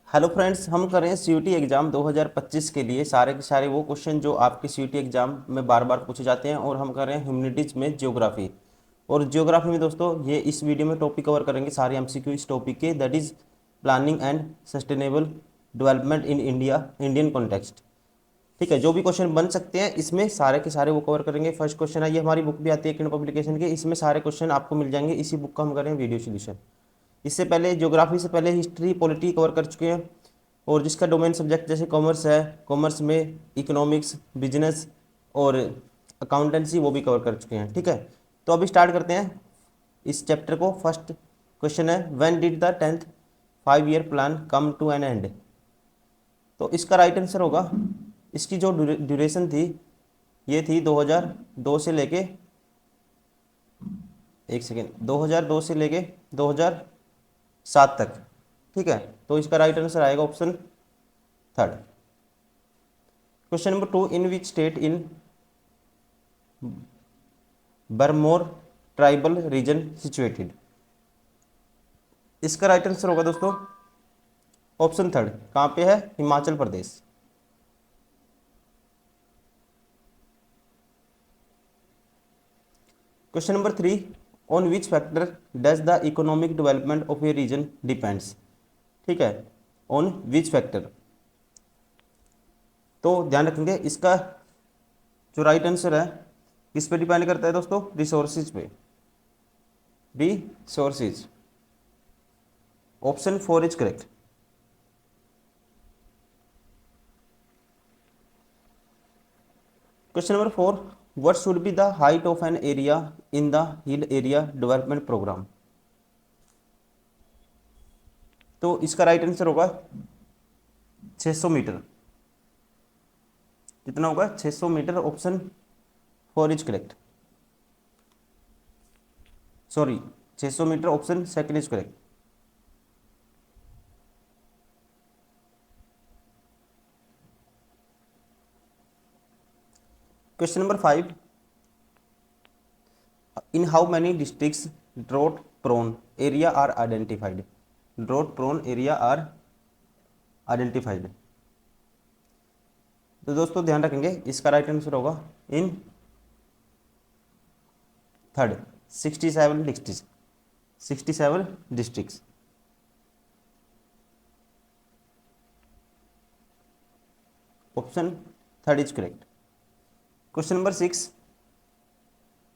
Hello friends, हम कर रहे हैं सीयूटी एग्ज़ाम 2025 के लिए सारे के सारे वो क्वेश्चन जो आपके सीयूटी एग्ज़ाम में बार बार पूछे जाते हैं। और हम कर रहे हैं ह्यूमैनिटीज़ में ज्योग्राफी। और ज्योग्राफी में दोस्तों ये इस वीडियो में टॉपिक कवर करेंगे सारे एमसीक्यू इस टॉपिक के, that is planning and sustainable development in India, Indian context. ठीक है, जो भी क्वेश्चन बन सकते हैं इसमें सारे के सारे वो कवर करेंगे। फर्स्ट क्वेश्चन है, ये हमारी बुक भी आती है किन पब्लिकेशन के, इसमें सारे क्वेश्चन आपको मिल जाएंगे। इसी बुक का हम करें वीडियो सोल्यूशन। इससे पहले ज्योग्राफी से पहले हिस्ट्री पॉलिटी कवर कर चुके हैं। और जिसका डोमेन सब्जेक्ट जैसे कॉमर्स है, कॉमर्स में इकोनॉमिक्स, बिजनेस और अकाउंटेंसी वो भी कवर कर चुके हैं। ठीक है, तो अभी स्टार्ट करते हैं इस चैप्टर को। फर्स्ट क्वेश्चन है, when did the 10th 5 year plan come to an end. तो इसका राइट आंसर होगा, इसकी जो ड्यूरेशन थी ये थी 2002 से लेके, एक सेकेंड, 2002 से लेके 2007 तक। ठीक है, तो इसका राइट आंसर आएगा option third. Question number 2, in which state in Bharmour tribal region situated. इसका राइट आंसर होगा दोस्तों ऑप्शन थर्ड। कहाँ पे है? Himachal Pradesh. Question number 3, on which factor does the economic development of a region depends. ठीक है, ऑन विच फैक्टर। तो ध्यान रखेंगे इसका जो राइट आंसर है किस पे डिपेंड करता है दोस्तों? रिसोर्सिस पे, resources. Option 4 is correct. Question number 4, what should be the height of an area in the hill area development programme. तो इसका राइट आंसर होगा 600 मीटर। कितना होगा? 600 metre. Option 4 is correct. Sorry, 600 metre, option second is correct. Question number 5, in how many districts drought prone area are identified. Drought prone area are identified. तो दोस्तों ध्यान रखेंगे इसका राइट आंसर होगा in third, 67 district, 67 districts. Option third is correct. Question number 6,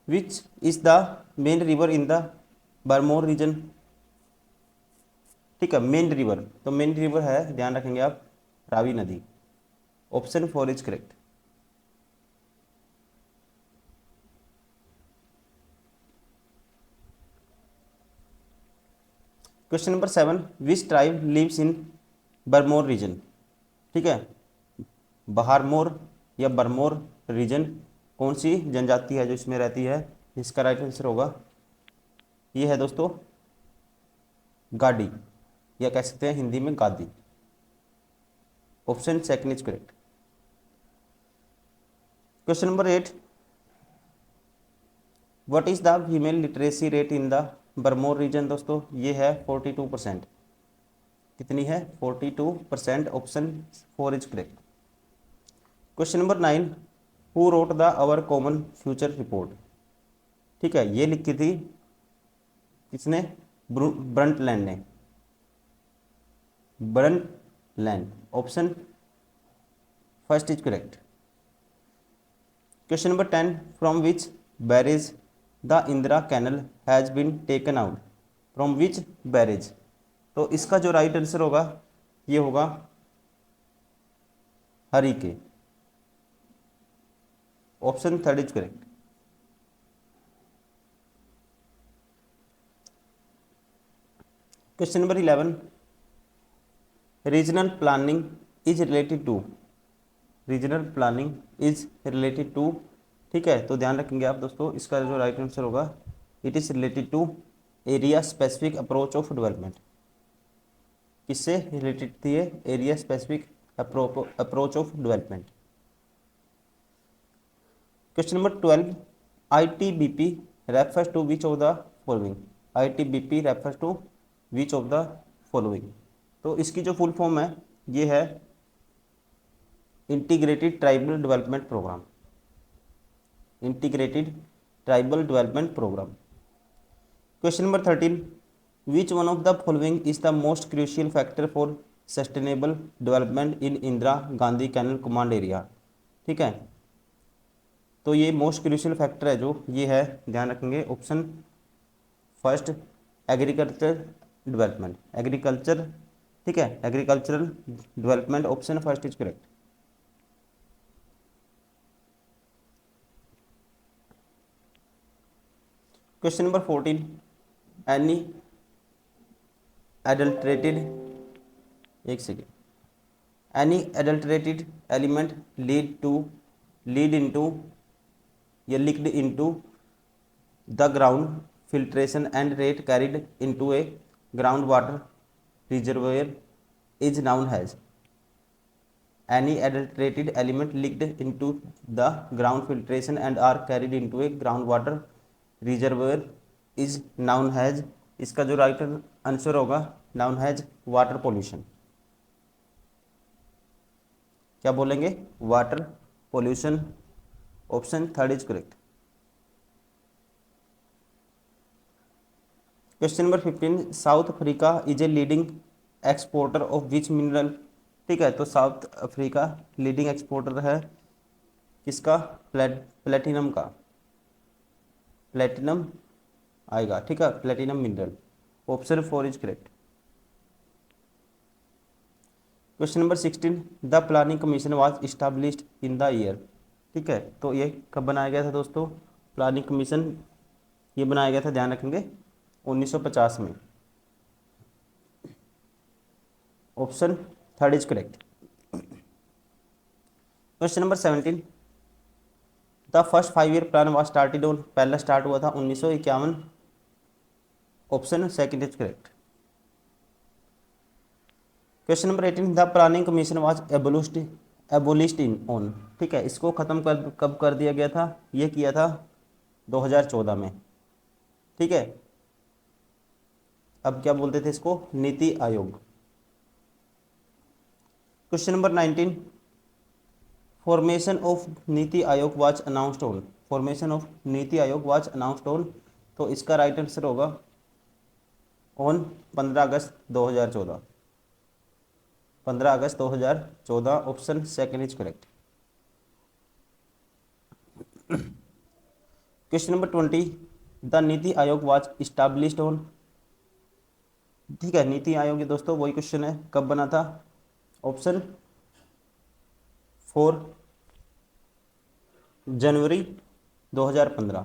which is the main river in the Bharmour region. ठीक है, main river, तो main river है, ध्यान रखेंगे आप, रावी नदी। Option 4 is correct. Question number 7, which tribe lives in Bharmour region. ठीक है, बहारमोर या बरमोर रीजन, कौन सी जनजाति है जो इसमें रहती है? इसका राइट आंसर होगा, ये है दोस्तों गाडी, या कह सकते हैं हिंदी में Gaddi. Option second is correct. Question number 8, what is the female literacy rate in the Bharmour region. दोस्तों ये है 42%। कितनी है? 42%। Option 4 is correct. Question number 9, who wrote the our common future report. ठीक है, ये लिखी थी किसने? ब्रंटलैंड ने, Brundtland. Option first is correct. Question number 10, from which barrage the Indira canal has been taken out. From which barrage. तो इसका जो राइट आंसर होगा ये होगा हरी के। Option third is correct. Question number 11, regional planning is related to. Regional planning is related to. ठीक है, तो ध्यान रखेंगे आप दोस्तों, इसका जो राइट आंसर होगा, it is related to area specific approach of development. किससे रिलेटेड थी ये? Area specific approach of development. Question number 12, ITBP refers to which of the following। ITBP refers to which of the following। तो इसकी जो full form है ये है integrated tribal development programme, integrated tribal development programme. Question number 13, which one of the following is the most crucial factor for sustainable development in Indira Gandhi canal command area. ठीक है, तो ये मोस्ट क्रूशियल फैक्टर है जो ये है, ध्यान रखेंगे option first agriculture development, agriculture, ठीक है, agricultural development, option first is correct. Question number 14, any adulterated, एक second, any adulterated element lead into या leaked into the ground filtration and rate carried into a groundwater reservoir is known as, any adulterated element leaked into the ground filtration and are carried into a groundwater reservoir is known as, इसका जो right answer होगा known as water pollution. क्या बोलेंगे? Water pollution, option third is correct. Question number 15, south Africa is a leading exporter of which mineral. ठीक है, तो south Africa leading exporter है किसका? प्लेटिनम का, प्लेटिनम आएगा, ठीक है, platinum mineral, option four is correct. Question number 16, the planning commission was established in the year. ठीक है, तो ये कब बनाया गया था दोस्तों? प्लानिंग कमीशन ये बनाया गया था, ध्यान रखेंगे, 1950 में, option third is correct. Question number 17, the first 5 year plan was started on, पहला स्टार्ट हुआ था 1951, option second is correct. Question number 18, the planning commission was एबोलिश्ड in on. ठीक है, इसको खत्म कब कर दिया गया था? ये किया था 2014 में। ठीक है, अब क्या बोलते थे इसको? NITI Aayog. Question number 19, formation of NITI Aayog was announced on, formation of NITI Aayog was announced on, तो इसका राइट आंसर होगा on 15 August 2014, 15 August 2014, option second is correct. Question number 20, the NITI आयोग वाज इस्टेब्लिश्ड ऑन। ठीक है, नीति आयोग ये दोस्तों वही क्वेश्चन है, कब बना था? ऑप्शन 4 जनवरी 2015,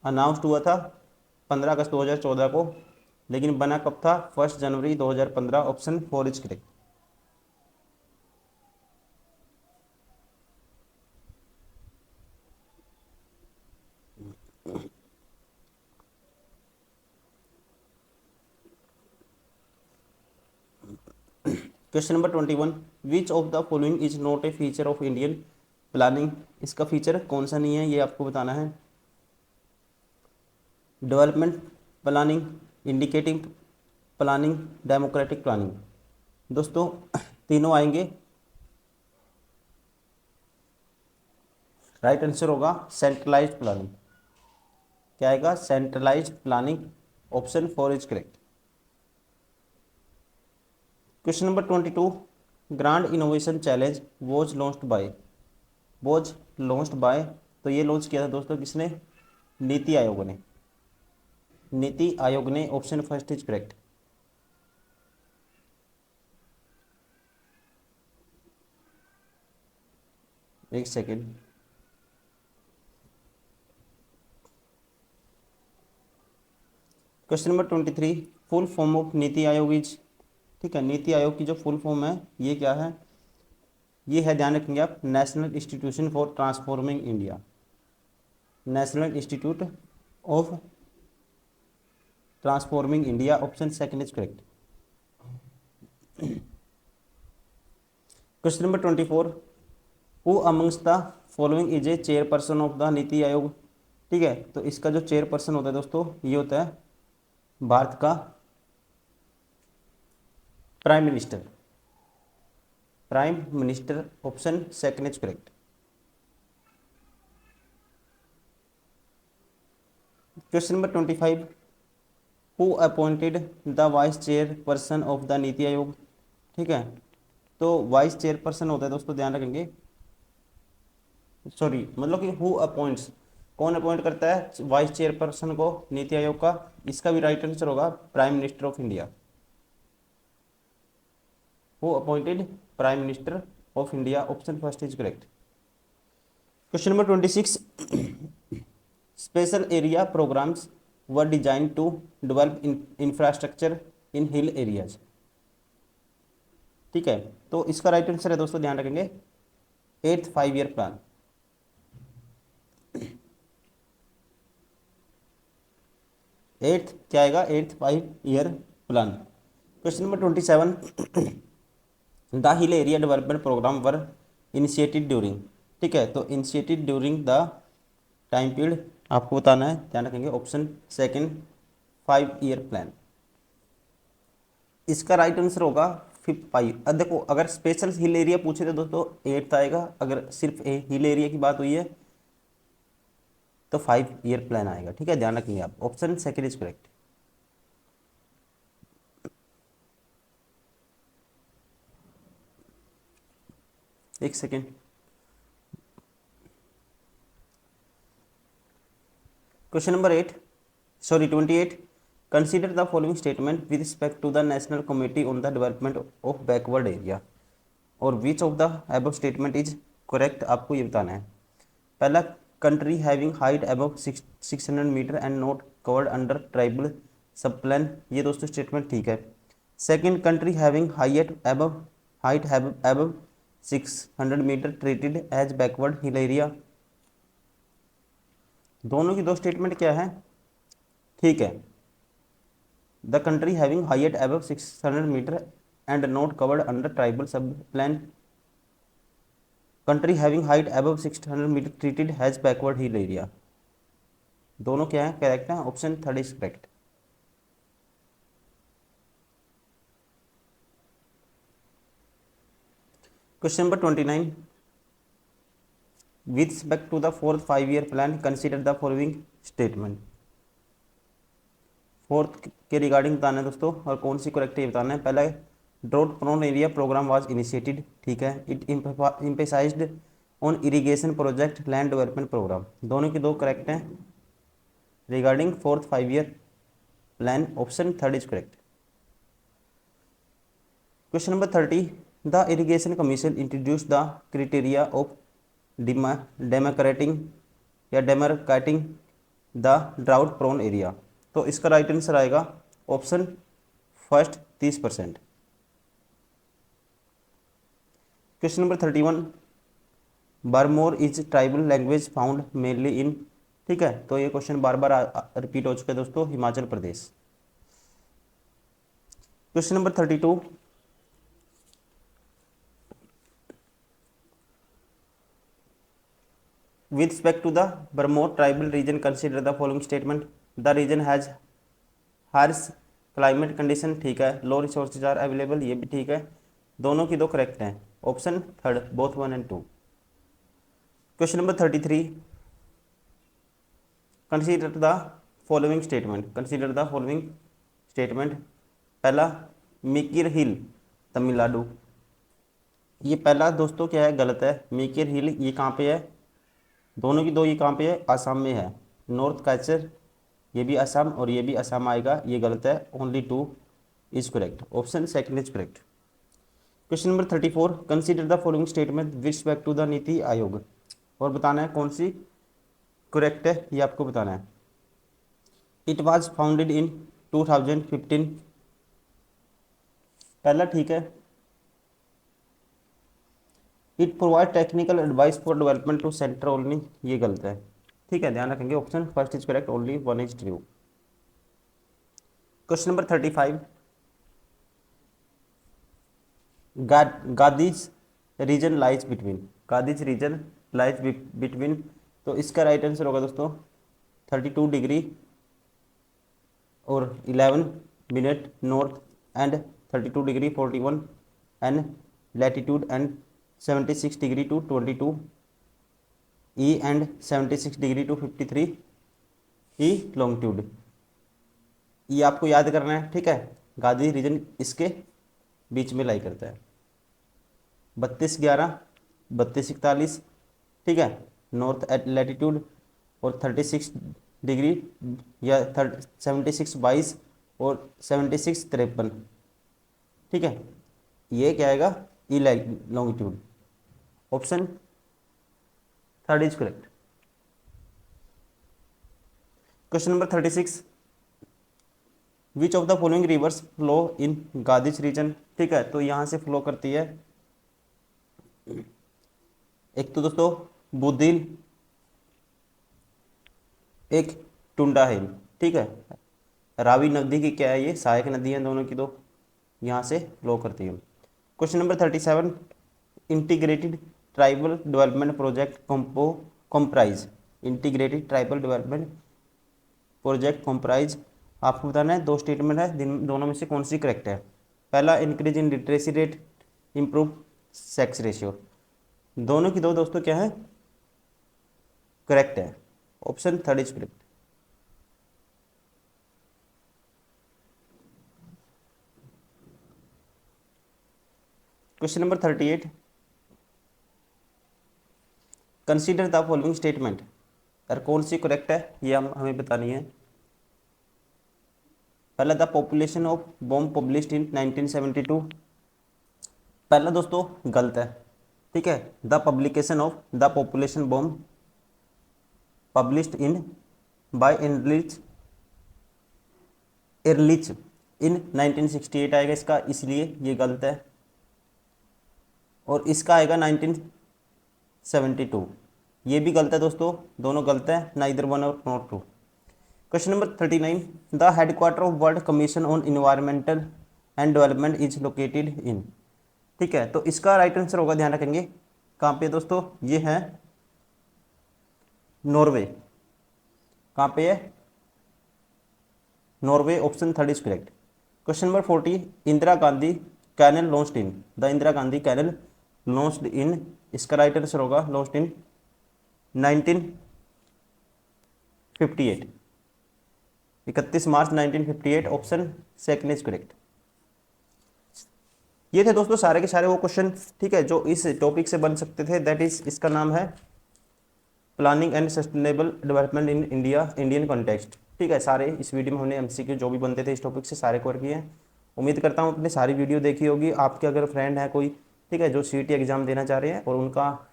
अनाउंस्ड हुआ था 15 अगस्त 2014 को, लेकिन बना कब था? 1 जनवरी 2015, option four is correct. Question number 21, which of the following is not a feature of Indian planning. इसका फीचर कौन सा नहीं है, ये आपको बताना है। Development planning, indicating planning, democratic planning. दोस्तों तीनों आएंगे, राइट आंसर होगा सेंट्रलाइज्ड प्लानिंग। क्या आएगा? Centralised planning, option four is correct. Question number 22, grand innovation challenge was launched by, तो ये लॉन्च किया था दोस्तों किसने? नीति आयोग ने, नीति आयोग ने, ऑप्शन फर्स्ट इज करेक्ट। एक second, question number 23, full form of NITI Aayog is. ठीक है, नीति आयोग की जो फुल फॉर्म है ये क्या है? ये है, ध्यान रखेंगे आप, national institution for transforming India, national institute of transforming India, option second is correct. Question number 24, who amongst the following is a chairperson of the NITI आयोग। ठीक है, तो इसका जो चेयरपर्सन होता है दोस्तों ये होता है भारत का prime minister, prime minister, option second is correct. Question number 25, who appointed the vice chairperson of the NITI आयोग। ठीक है, तो वाइस चेयरपर्सन होता है दोस्तों, ध्यान रखेंगे, सॉरी मतलब कि हु अपॉइंट्स, कौन अपॉइंट करता है वाइस चेयरपर्सन को नीति आयोग का। इसका भी राइट आंसर होगा prime minister of India. Who appointed, prime minister of India, option first is correct. Question number 26, special area programmes were designed to develop infrastructure in hill areas. ठीक है, तो इसका right answer है दोस्तों, ध्यान रखेंगे, 8th 5 year plan. 8th क्या आएगा, 8th 5 year plan. Question number 27, the hill area development programme were initiated during. ठीक है, तो initiated during the time period आपको बताना है, ध्यान रखेंगे, ऑप्शन सेकंड 5 ईयर प्लान। इसका राइट आंसर होगा 5। अब देखो, अगर स्पेशल हिल एरिया पूछे थे दोस्तों 8th आएगा, अगर सिर्फ हिल एरिया की बात हुई है तो 5 ईयर प्लान आएगा। ठीक है, ध्यान रखेंगे आप, ऑप्शन सेकंड इज करेक्ट। एक second, question number 28, consider the following statement with respect to the national committee on the development of backward area और which of the above statement is correct, आपको ये बताना है। पहला, country having height above 600 metre and not covered under tribal sub plan, ये दोस्तों statement ठीक है। Second, country having height above 600 metre treated as backward hill area, दोनों की दो स्टेटमेंट क्या है, ठीक है। The country having height above 600 metre and not covered under tribal sub plan, country having height above 600 metre treated has backward hill area, दोनों क्या है, करेक्ट है, option third is correct. Question number 29, with respect to the 4th 5 year plan consider the following statement. 4th के regarding बताना है दोस्तों, और कौन सी करेक्ट है बताना है। पहला, drought prone area programme was initiated, ठीक है। It emphasised on irrigation project land development programme, दोनों की दो करेक्ट हैं regarding 4th 5 year plan, option third is correct. Question number 30, the irrigation commission introduce the criteria of demarcating या demarcating the drought prone area, तो इसका right answer आएगा option first 30%। Question number 31, Bharmauri is tribal language found mainly in, ठीक है, तो ये question बार बार repeat हो चुका है दोस्तों, Himachal Pradesh. Question number 32, with respect to the Burmese tribal region consider the following statement, the region has harsh climate condition, ठीक है, low resources are available, ये भी ठीक है, दोनों की दो करेक्ट हैं, option third both 1 and 2। Question number 33, consider the following statement, पहला, मीकिर हिल तमिलनाडु, ये पहला दोस्तों क्या है, गलत है। मीकिर हिल ये कहाँ पे है, दोनों की दो ये कहाँ पे है, आसाम में है। नॉर्थ कैचर ये भी असम और ये भी असम आएगा, ये गलत है, only 2 is correct, option second is correct. Question number 34, consider the following statement with respect to the NITI Aayog, और बताना है कौन सी करेक्ट है, ये आपको बताना है। इट वाज फाउंडेड इन 2015, पहला ठीक है। It provide technical advice for development to centre only, ये गलत है, ठीक है, ध्यान रखेंगे, option first is correct, only 1 is true. Question number 35, गादीज रीजन लाइज बिटवीन, तो इसका राइट आंसर होगा दोस्तों 32 डिग्री और 11 minute north and 32 degree 41 N latitude and 76 degree two 22 E and 76 degree two 53 E longitude. ये आपको याद करना है, ठीक है। गादी रीजन इसके बीच में लाई करता है। 32-11 32-41, ठीक है, नॉर्थ लैटिट्यूड, और 36 डिग्री या 76-22 और 76-53, ठीक है। ये क्या आएगा, E longitude. Option third is correct. Question number 36, which of the following rivers flow in गादिच रीजन, ठीक है। तो यहाँ से फ्लो करती है, एक तो दोस्तों बुधिल, एक टुंडा हिल, ठीक है। रावी नदी की क्या है, ये सहायक नदी है दोनों की, दो यहाँ से फ्लो करती है। Question number 37, integrated tribal development project comprise, integrated tribal development project comprise, आपको बताना है दो स्टेटमेंट है, दोनों में से कौन सी करेक्ट है। पहला, increase in literacy rate, improve sex ratio, दोनों की दो दोस्तों क्या है, करेक्ट है। Option third is correct. Question number 38, consider the following statement, यार कौन सी करेक्ट है ये हमें बतानी है। पहला, the population of bomb published in 1972, पहला दोस्तों गलत है, ठीक है। The publication of the population bomb published in by Ehrlich in 1968 आएगा इसका, इसलिए ये गलत है। और इसका आएगा 1972, ये भी गलत है दोस्तों, दोनों गलत है, नाइदर वन और not true. Question number 39, the headquarter of world commission on environmental and development is located in, ठीक है। तो इसका राइट आंसर होगा, ध्यान रखेंगे, कहाँ पे दोस्तों, ये है नॉर्वे। कहाँ पे है, Norway. Option third is correct. Question number 40, Indira Gandhi canal launched in, the Indira Gandhi canal launched in, इसका राइट आंसर होगा launched in 1958, 31 March 1958, option second is correct. ये थे दोस्तों सारे के सारे वो क्वेश्चन, ठीक है, जो इस टॉपिक से बन सकते थे, दैट इज इसका नाम है planning and sustainable development in India Indian context, ठीक है। सारे इस वीडियो में हमने एमसीक्यू जो भी बनते थे इस टॉपिक से सारे कवर किए हैं। उम्मीद करता हूँ अपनी सारी वीडियो देखी होगी। आपके अगर फ्रेंड है कोई, ठीक है, जो सीईटी एग्जाम देना चाह रहे हैं और उनका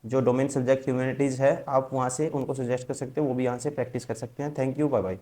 जो डोमेन सब्जेक्ट ह्यूमैनिटीज़ है, आप वहाँ से उनको सजेस्ट कर सकते हो, वो भी यहाँ से प्रैक्टिस कर सकते हैं। Thank you, bye bye.